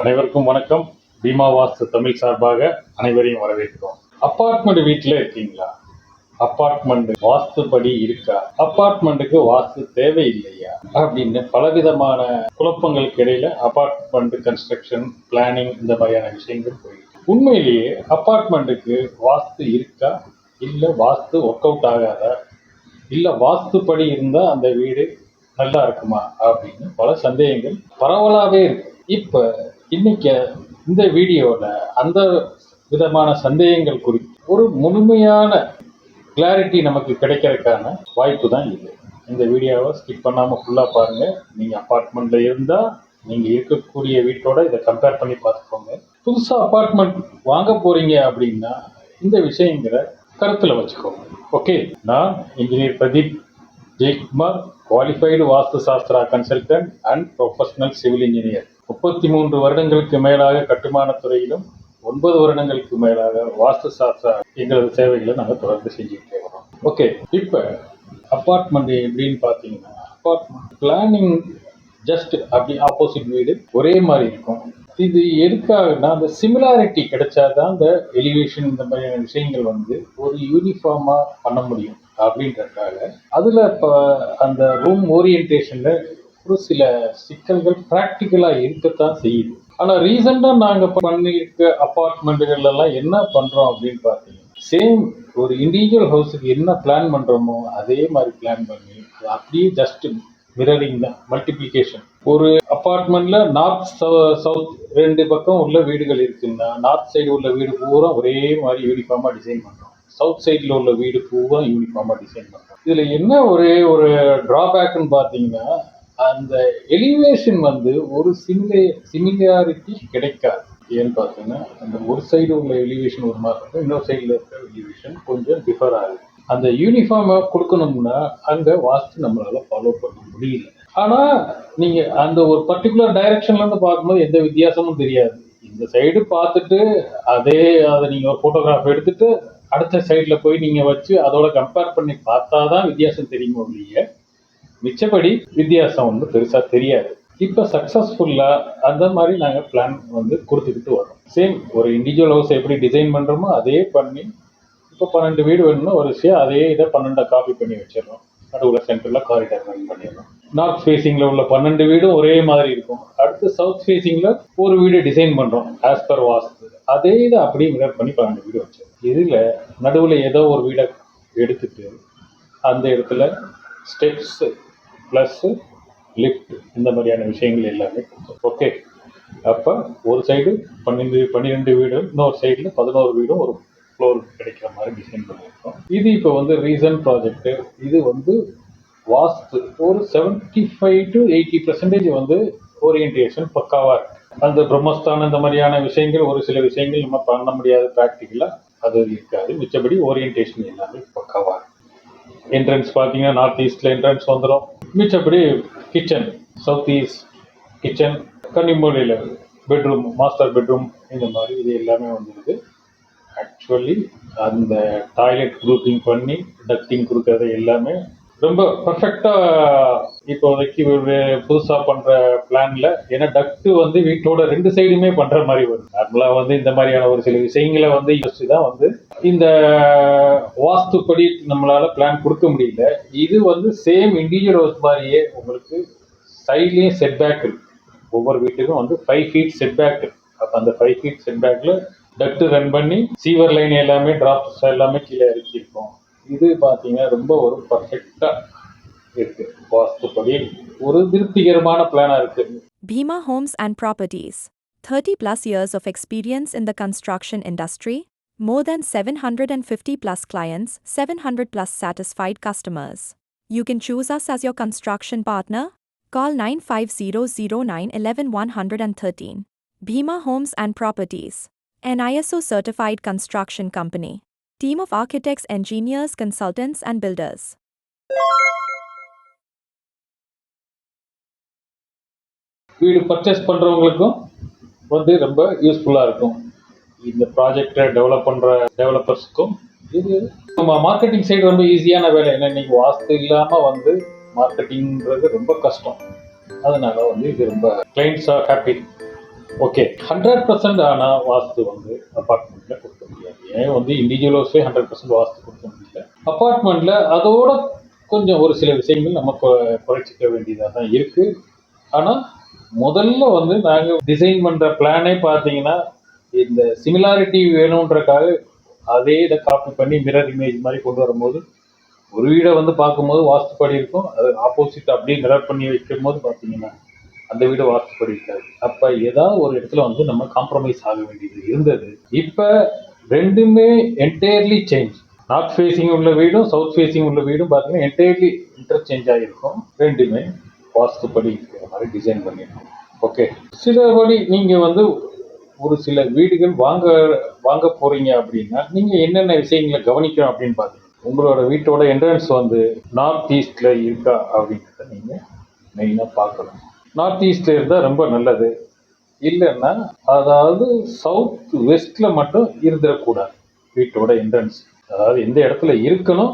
அனைவருக்கும் வணக்கம். பீமா வாஸ்து தமிழ் சார்பாக அனைவரையும் வரவேற்கிறோம். அப்பார்ட்மெண்ட் வீட்டில் இருக்கீங்களா? அப்பார்ட்மெண்ட் வாஸ்துப்படி இருக்கா? அப்பார்ட்மெண்ட்டுக்கு வாஸ்து தேவை இல்லையா அப்படின்னு பலவிதமான குழப்பங்களுக்கு இடையில அப்பார்ட்மெண்ட் கன்ஸ்ட்ரக்ஷன் பிளானிங் இந்த மாதிரியான விஷயங்கள் போயிருக்கு. உண்மையிலேயே அப்பார்ட்மெண்ட்டுக்கு வாஸ்து இருக்கா, இல்லை வாஸ்து ஒர்க் அவுட் ஆகாதா, இல்லை வாஸ்துப்படி இருந்தால் அந்த வீடு நல்லா இருக்குமா அப்படின்னு பல சந்தேகங்கள் பரவலாகவே இருக்கு. இப்போ இன்னைக்கு இந்த வீடியோவில் அந்த விதமான சந்தேகங்கள் குறித்து ஒரு முழுமையான கிளாரிட்டி நமக்கு கிடைக்கிறதுக்கான வாய்ப்பு தான் இது. இந்த வீடியோவை ஸ்கிப் பண்ணாமல் ஃபுல்லாக பாருங்கள். நீங்கள் அப்பார்ட்மெண்ட்டில் இருந்தால் நீங்கள் இருக்கக்கூடிய வீட்டோட இதை கம்பேர் பண்ணி பார்த்துக்கோங்க. புதுசாக அப்பார்ட்மெண்ட் வாங்க போகிறீங்க அப்படின்னா இந்த விஷயங்களை கருத்தில் வச்சுக்கோங்க. ஓகே, நான் engineer Pradeep Jayakumar, qualified Vastu Shastra consultant and professional civil engineer. 33 வருடங்களுக்கு மேலாக கட்டுமானத் துறையிலும் 9 வருடங்களுக்கு மேலாக வாஸ்து சாஸ்திரா எங்களது சேவைகளை நாங்கள் தொடர்ந்து செஞ்சுக்கிட்டே வரோம். ஓகே, இப்போ அப்பார்ட்மெண்ட் எப்படின்னு பார்த்தீங்கன்னா, அப்பார்ட்மெண்ட் பிளானிங் ஜஸ்ட் அப்படி ஆப்போசிட் வீடு ஒரே மாதிரி இருக்கும். இது எதுக்காகனா அந்த சிமிலாரிட்டி கிடைச்சாதான் அந்த எலிவேஷன் இந்த மாதிரியான விஷயங்கள் ஒரு யூனிஃபார்மாக பண்ண முடியும் அப்படின்றதுக்காக அதில் இப்போ அந்த ரூம் ஓரியன்டேஷனில் ஒரு சில சிக்கல்கள் ப்ராக்டிக்கலாக இருக்கத்தான் செய்யுது. ஆனால் ரீசெண்டாக நாங்கள் பண்ணியிருக்க அப்பார்ட்மெண்ட்டுகள்லாம் என்ன பண்ணுறோம் அப்படின்னு பார்த்தீங்கன்னா, சேம் ஒரு இண்டிவிஜுவல் ஹவுஸுக்கு என்ன பிளான் பண்ணுறோமோ அதே மாதிரி பிளான் பண்ணி அப்படியே ஜஸ்ட் மிரரிங் தான், மல்டிப்ளிகேஷன். ஒரு அப்பார்ட்மெண்ட்ல நார்த் சவுத் 2 பக்கம் உள்ள வீடுகள் இருக்குன்னா நார்த் சைடு உள்ள வீடு பூரா ஒரே மாதிரி யூனிஃபார்மாக டிசைன் பண்ணுறோம், சவுத் சைடில் உள்ள வீடு பூரா யூனிஃபார்மாக டிசைன் பண்ணுறோம். இதில் என்ன ஒரே ஒரு ட்ராபேக்னு பார்த்தீங்கன்னா, அந்த எலிவேஷன் ஒரு சிமிலாரிட்டி கிடைக்காது. ஏன்னு பார்த்தீங்கன்னா, அந்த ஒரு சைடு உள்ள எலிவேஷன் ஒரு மாதிரி இருக்கும், இன்னொரு சைடில் இருக்கிற எலிவேஷன் கொஞ்சம் டிஃபர் ஆகுது. அந்த யூனிஃபார்மை கொடுக்கணும்னா அங்கே வாஸ்து நம்மளால் ஃபாலோ பண்ண முடியல. ஆனால் நீங்கள் அந்த ஒரு பர்டிகுலர் டைரக்ஷன்லேருந்து பார்க்கும்போது எந்த வித்தியாசமும் தெரியாது. இந்த சைடு பார்த்துட்டு அதை நீங்கள் ஒரு ஃபோட்டோகிராஃப் எடுத்துட்டு அடுத்த சைடில் போய் நீங்கள் வச்சு அதோட கம்பேர் பண்ணி பார்த்தா தான் வித்தியாசம் தெரியுமோ இல்லையே, மிச்சப்படி வித்தியாசம் பெருசாக தெரியாது. இப்போ சக்ஸஸ்ஃபுல்லாக அந்த மாதிரி நாங்கள் பிளான் கொடுத்துக்கிட்டு வரோம். சேம் ஒரு இண்டிவிஜுவல் ஹவுஸ் எப்படி டிசைன் பண்ணுறோமோ அதே பண்ணி இப்போ 12 வீடு வேணும்னா ஒரு விஷயம் அதே இதை 12 காப்பி பண்ணி வச்சிடறோம். நடுவில் சென்டரில் காரிடார் ரன் பண்ணிடுறோம். நார்த் ஃபேஸிங்கில் உள்ள 12 வீடும் ஒரே மாதிரி இருக்கும். அடுத்து சவுத் ஃபேஸிங்கில் ஒரு வீடு டிசைன் பண்ணுறோம் ஆஸ் பர் வாஸ்து, அதே இதை அப்படியே மிரர் பண்ணி 12 வீடு வச்சிடும். இதில் நடுவில் ஏதோ ஒரு வீடை எடுத்துட்டு அந்த இடத்துல ஸ்டெப்ஸு ப்ளஸ்ஸு லிஃப்ட் இந்த மாதிரியான விஷயங்கள் எல்லாமே கொடுத்தோம். ஓகே, அப்போ ஒரு சைடு 12 வீடு, இன்னொரு சைடில் 11 வீடும் ஒரு ஃப்ளோர் கிடைக்கிற மாதிரி டிசைன் பண்ணியிருக்கோம். இது இப்போ ரீசன்ட் ப்ராஜெக்ட். இது வாஸ்து ஒரு 75 to 80% ஓரியன்டேஷன் பக்காவாக இருக்கு. அந்த பிரம்மஸ்தானம் இந்த மாதிரியான விஷயங்கள் ஒரு சில விஷயங்கள் நம்ம பண்ண முடியாத ப்ராக்டிக்கலாக அது இருக்காது. மிச்சபடி ஓரியன்டேஷன் எல்லாமே பக்காவாக இருக்கு. என்ட்ரன்ஸ் பார்த்தீங்கன்னா நார்த் ஈஸ்டில் என்ட்ரன்ஸ் வந்துடும். மிச்சபடி கிச்சன் சவுத் ஈஸ்ட் கிச்சன், கன்னிமூலையில் பெட்ரூம், மாஸ்டர் பெட்ரூம் இந்த மாதிரி இது எல்லாமே வந்துடுது. ஆக்சுவலி அந்த டாய்லெட் குரூப்பிங் பண்ணி டக்டிங் கொடுக்கறது எல்லாமே ரொம்ப பர்ஃபெக்டாக இப்போதைக்கு புதுசாக பண்ணுற பிளானில். ஏன்னா டக்ட்டு வீட்டோட 2 சைடுமே பண்ணுற மாதிரி வரும். நார்மலாக இந்த மாதிரியான ஒரு சில விஷயங்களை யோசிச்சு தான் இந்த வாஸ்துப்படி நம்மளால் பிளான் கொடுக்க முடியல. இது சேம் இண்டிவிஜுவல் ஹவுஸ் மாதிரியே உங்களுக்கு சைட்லேயும் செட்பேக் இருக்கு. ஒவ்வொரு வீட்டுக்கும் 5 feet செட்பேக் இருக்கு. அப்போ அந்த 5 feet செட்பேக்கில் டக்ட் ரன் பண்ணி சீவர் லைன் எல்லாமே டிராப்ஸ் எல்லாமே கீழே இறக்கியிருக்கோம். இது பார்த்தீங்கன்னா ரொம்ப ஒரு பர்ஃபெக்டாக இருக்கு. வாஸ்துப்படி ஒரு திருப்திகரமான பிளானாக இருக்கு. Bhima Homes and Properties. 30 plus years of experience in the construction industry, more than 750 plus clients, 700 plus satisfied customers. You can choose us as your construction partner. Call 9500911113. Bhima Homes and Properties. An ISO certified construction company. Team of architects, engineers, consultants and builders. வீடு purchase பண்ணுறவங்களுக்கும் ரொம்ப யூஸ்ஃபுல்லாக இருக்கும். இந்த ப்ராஜெக்டை develop பண்ணுற டெவலப்பர்ஸுக்கும் இது நம்ம marketing side ரொம்ப ஈஸியான வேலை. ஏன்னா இன்னைக்கு வாஸ்து இல்லாமல் மார்க்கெட்டிங்கிறது ரொம்ப கஷ்டம். அதனால இது ரொம்ப கிளைண்ட்ஸ் ஆர் ஹாப்பி. ஓகே 100% ஆனால் வாஸ்து வந்து அப்பார்ட்மெண்ட்டில் கொடுக்க முடியாது. ஏன் வந்து இண்டிவிஜுவல்ஸே 100% வாஸ்து கொடுக்க முடியல. அப்பார்ட்மெண்ட்டில் அதோட கொஞ்சம் ஒரு சில விஷயங்கள் நம்ம குறைச்சிக்க வேண்டியதாக தான் இருக்குது. ஆனால் முதல்ல வந்து நாங்கள் டிசைன் பண்ணுற பிளானே பார்த்தீங்கன்னா இந்த சிமிலாரிட்டி வேணுன்றக்காக அதே இதை காப்பி பண்ணி மிரர் இமேஜ் மாதிரி கொண்டு வரும்போது ஒரு வீடை வந்து பார்க்கும்போது வாஸ்துப்படி இருக்கும், அது ஆப்போசிட் அப்படியே மிரர் பண்ணி வைக்கும் போது பார்த்தீங்கன்னா அந்த வீடு வாஸ்துப்படி இருக்காது. அப்போ ஏதாவது ஒரு இடத்துல வந்து நம்ம காம்ப்ரமைஸ் ஆக வேண்டியது இருந்தது. இப்போ ரெண்டுமே என்டையர்லி சேஞ்ச். நார்த் ஃபேஸிங் உள்ள வீடும் சவுத் ஃபேஸிங் உள்ள வீடும் பார்த்தீங்கன்னா என்டையர்லி இன்டர்சேஞ்ச் ஆகிருக்கும். ரெண்டுமே வாஸ்துப்படி இருக்கிற மாதிரி டிசைன் பண்ணியிருக்கோம். ஓகே, சிலபடி நீங்கள் வந்து ஒரு சில வீடுகள் வாங்க போகிறீங்க அப்படின்னா நீங்கள் என்னென்ன விஷயங்களை கவனிக்கணும் அப்படின்னு பார்த்தீங்கன்னா உங்களோட வீட்டோட என்ட்ரன்ஸ் வந்து நார்த் ஈஸ்டில் இருக்கா அப்படின்றத நீங்கள் மெயினாக பார்க்கணும். நார்த் ஈஸ்டில் இருந்தால் ரொம்ப நல்லது. இல்லைன்னா அதாவது சவுத் வெஸ்ட்டில் மட்டும் இருந்துடக்கூடாது வீட்டோட என்ட்ரன்ஸ். அதாவது எந்த இடத்துல இருக்கணும்,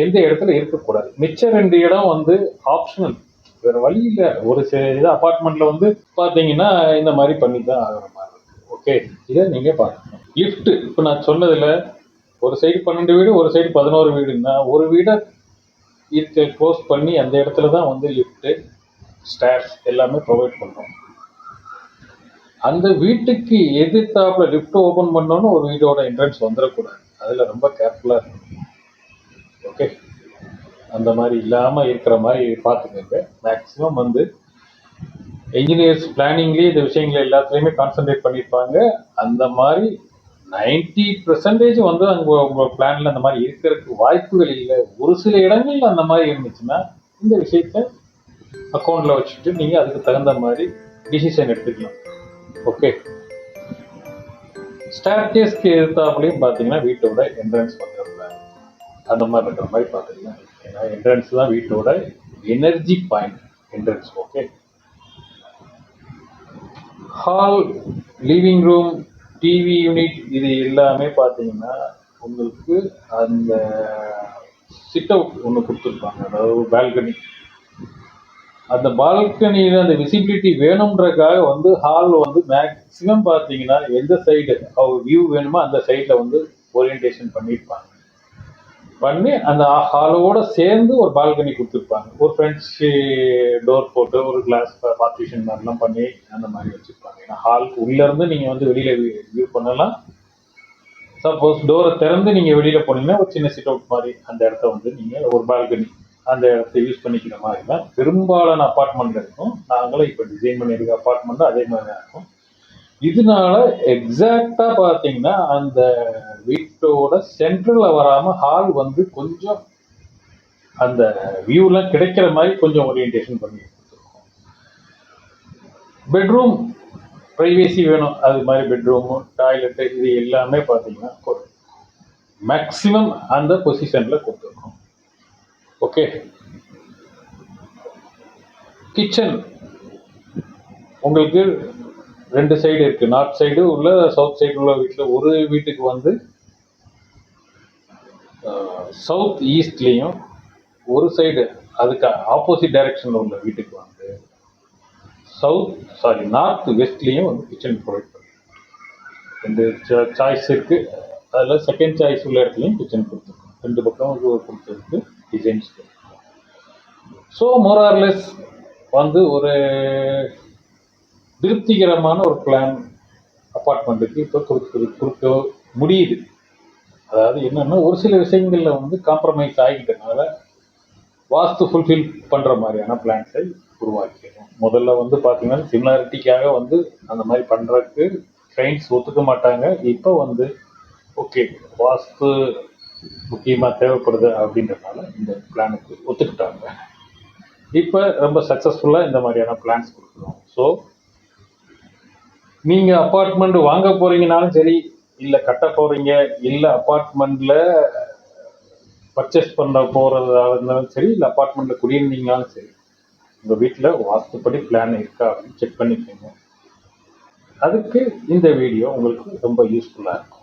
எந்த இடத்துல இருக்கக்கூடாது. மிச்சம் 2 இடம் வந்து ஆப்ஷனல், வேறு வழி இல்லை. ஒரு சில இது அப்பார்ட்மெண்ட்டில் வந்து பார்த்தீங்கன்னா இந்த மாதிரி பண்ணி தான் ஆகிற மாதிரி இருக்குது. ஓகே, இதை நீங்கள் பார்க்கணும். லிஃப்ட்டு இப்போ நான் சொன்னதில் ஒரு சைடு 12 வீடு, ஒரு சைடு 11 வீடுன்னா ஒரு வீடை க்ளோஸ் பண்ணி அந்த இடத்துல தான் வந்து லிஃப்ட்டு ஸ்டேர்ஸ் எல்லாமே ப்ரொவைட் பண்ணுறோம். அந்த வீட்டுக்கு எதிர்த்தாப்புல லிஃப்ட் ஓப்பன் பண்ணோன்னு ஒரு வீடோட என்ட்ரன்ஸ் வந்துடக்கூடாது. அதில் ரொம்ப கேர்ஃபுல்லாக இருக்கணும். ஓகே, அந்த மாதிரி இல்லாமல் இருக்கிற மாதிரி பார்த்துக்கங்க. மேக்ஸிமம் வந்து என்ஜினியர்ஸ் பிளானிங்லேயே இந்த விஷயங்களை எல்லாத்துலேயுமே கான்சன்ட்ரேட் பண்ணியிருப்பாங்க. அந்த மாதிரி 90% வந்து அங்கே உங்கள் பிளானில் அந்த மாதிரி இருக்கிறதுக்கு வாய்ப்புகள் இல்லை. ஒரு சில இடங்கள் அந்த மாதிரி இருந்துச்சுன்னா இந்த விஷயத்தை அக்கௌண்ட்டில் வச்சுட்டு நீங்கள் அதுக்கு தகுந்த மாதிரி டிசிஷன் எடுத்துக்கலாம். ஓகே, ஸ்டேர்கேஸ்க்கு எதிர்த்தாப்புலையும் பார்த்தீங்கன்னா வீட்டோட என்ட்ரன்ஸ் வந்துடுறாங்க. அந்த மாதிரி இருக்கிற மாதிரி பார்த்துக்கலாம். ஏன்னா என்ட்ரன்ஸ் தான் வீட்டோட energy point entrance. Okay, hall, living room, TV unit இது எல்லாமே பார்த்தீங்கன்னா உங்களுக்கு அந்த சிட் அவுட் ஒன்று கொடுத்துருப்பாங்க, அதாவது பால்கனி. அந்த பால்கனியில் அந்த விசிபிலிட்டி வேணுன்றதுக்காக வந்து ஹால் வந்து மேக்ஸிமம் பார்த்தீங்கன்னா எந்த சைடு அவர் வியூ வேணுமோ அந்த சைடில் வந்து ஓரியன்டேஷன் பண்ணியிருப்பாங்க. பண்ணி அந்த ஹாலோட சேர்ந்து ஒரு பால்கனி கொடுத்துருப்பாங்க. ஒரு ஃப்ரெண்ட்ஸ் டோர் போட்டு ஒரு கிளாஸ் பார்ட்டிஷன் மாதிரிலாம் பண்ணி அந்த மாதிரி வச்சுருப்பாங்க. ஏன்னா ஹாலுக்கு உள்ளேருந்து நீங்கள் வந்து வெளியில் வியூ பண்ணலாம். சப்போஸ் டோரை திறந்து நீங்கள் வெளியில் போனீங்கன்னா ஒரு சின்ன சிட் அவுட் மாதிரி அந்த இடத்த வந்து நீங்கள் ஒரு பால்கனி அந்த இடத்த யூஸ் பண்ணிக்கிற மாதிரி தான் பெரும்பாலான அப்பார்ட்மெண்ட் இருக்கும். நாங்களும் இப்போ டிசைன் பண்ணியிருக்க அப்பார்ட்மெண்ட்டும் அதே மாதிரி தான் இருக்கும். இதனால எக்ஸாக்டாக பார்த்தீங்கன்னா அந்த வீட்டோட சென்ட்ரலில் வராமல் ஹால் வந்து கொஞ்சம் அந்த வியூலாம் கிடைக்கிற மாதிரி கொஞ்சம் ஓரியன்டேஷன் பண்ணி கொடுத்துருக்கோம். பெட்ரூம் ப்ரைவேசி வேணும், அது மாதிரி பெட்ரூமு டாய்லெட்டு இது எல்லாமே பார்த்தீங்கன்னா மேக்ஸிமம் அந்த பொசிஷனில் கொடுத்துருக்கோம். ஓகே, கிச்சன் உங்களுக்கு 2 சைடு இருக்குது. நார்த் சைடு உள்ள சவுத் சைடு உள்ள வீட்டில் ஒரு வீட்டுக்கு வந்து சவுத் ஈஸ்ட்லேயும் ஒரு சைடு அதுக்கு ஆப்போசிட் டைரக்ஷனில் உள்ள வீட்டுக்கு வந்து நார்த் வெஸ்ட்லேயும் வந்து கிச்சன் ப்ரொவைட் பண்ணுறோம். 2 சாய்ஸ் இருக்குது. அதில் செகண்ட் சாய்ஸ் உள்ள இடத்துலையும் கிச்சன் கொடுத்துருக்கோம். 2 பக்கம் கொடுத்துருக்கு டிசைன்ஸ். ஸோ மோரார்லெஸ் வந்து ஒரு திருப்திகரமான ஒரு பிளான் அப்பார்ட்மெண்ட்டுக்கு இப்போ கொடுக்க முடியுது. அதாவது என்னென்னா ஒரு சில விஷயங்களில் வந்து காம்ப்ரமைஸ் ஆகிட்டனால வாஸ்து ஃபுல்ஃபில் பண்ணுற மாதிரியான பிளான்ஸை உருவாக்கிடும். முதல்ல வந்து பார்த்தீங்கன்னா சிமிலாரிட்டிக்காக வந்து அந்த மாதிரி பண்ணுறதுக்கு கிளைண்ட்ஸ் ஒத்துக்க மாட்டாங்க. இப்போ வந்து ஓகே வாஸ்து முக்கியமாக தேவைப்படுது அப்படின்றதுனால இந்த பிளானுக்கு ஒத்துக்கிட்டாங்க. இப்போ ரொம்ப சக்ஸஸ்ஃபுல்லாக இந்த மாதிரியான பிளான்ஸ் கொடுக்குறோம். ஸோ நீங்கள் அப்பார்ட்மெண்ட் வாங்க போகிறீங்கனாலும் சரி, இல்லை கட்ட போகிறீங்க, இல்லை அப்பார்ட்மெண்ட்டில் பர்ச்சேஸ் பண்ண போகிறதா இருந்தாலும் சரி, இல்லை அப்பார்ட்மெண்ட்டில் குடியிருந்தீங்கனாலும் சரி, உங்கள் வீட்டில் வாஸ்துப்படி பிளான் இருக்கா அப்படின்னு செக் பண்ணிக்கோங்க. அதுக்கு இந்த வீடியோ உங்களுக்கு ரொம்ப யூஸ்ஃபுல்லாக இருக்கும்.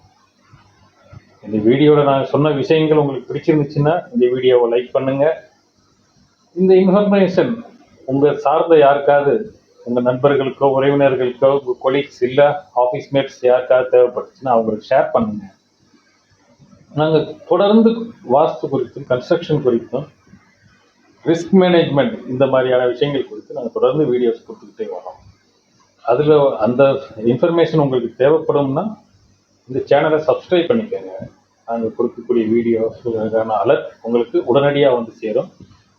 இந்த வீடியோவில் நான் சொன்ன விஷயங்கள் உங்களுக்கு பிடிச்சிருந்துச்சுன்னா இந்த வீடியோவை லைக் பண்ணுங்கள். இந்த இன்ஃபர்மேஷன் உங்கள் சார்ந்த யாருக்காவது உங்கள் நண்பர்களுக்கோ உறவினர்களுக்கோ உங்கள் கொலீக்ஸ் இல்லை ஆஃபீஸ் மேட்ஸ் யாருக்காவது தேவைப்பட்டுச்சுன்னா அவங்களுக்கு ஷேர் பண்ணுங்க. நாங்கள் தொடர்ந்து வாஸ்து குறித்தும் கன்ஸ்ட்ரக்ஷன் குறித்தும் ரிஸ்க் மேனேஜ்மெண்ட் இந்த மாதிரியான விஷயங்கள் குறித்து நாங்கள் தொடர்ந்து வீடியோஸ் கொடுத்துக்கிட்டே வரோம். அதில் அந்த இன்ஃபர்மேஷன் உங்களுக்கு தேவைப்படும்னா இந்த சேனலை சப்ஸ்கிரைப் பண்ணிக்கோங்க. நாங்கள் கொடுக்கக்கூடிய வீடியோஸுக்கான அலர்ட் உங்களுக்கு உடனடியாக வந்து சேரும்.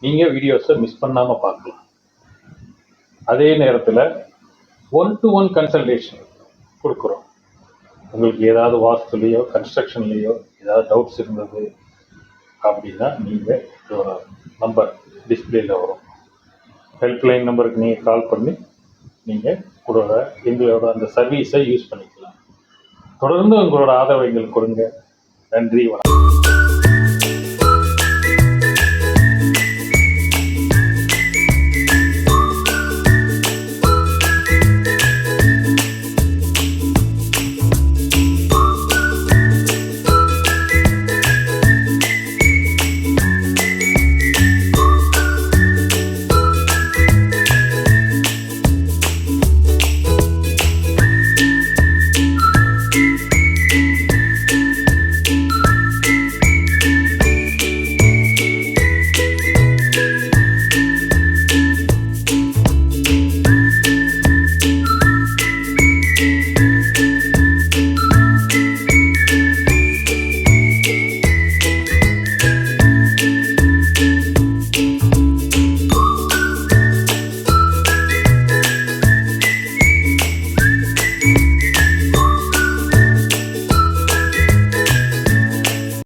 நீங்கள் வீடியோஸை மிஸ் பண்ணாமல் பார்க்கலாம். அதே நேரத்தில் 1-to-1 கன்சல்டேஷன் கொடுக்குறோம். உங்களுக்கு ஏதாவது வாஸ்துலேயோ கன்ஸ்ட்ரக்ஷன்லேயோ ஏதாவது டவுட்ஸ் இருந்தது அப்படின்னா நீங்கள் இதோட நம்பர் டிஸ்பிளேயில் வரும். ஹெல்ப்லைன் நம்பருக்கு நீங்கள் கால் பண்ணி நீங்கள் எங்களோட அந்த சர்வீஸை யூஸ் பண்ணிக்கலாம். தொடர்ந்து உங்களோட ஆதரவை எங்களுக்கு கொடுங்க. நன்றி, வணக்கம்.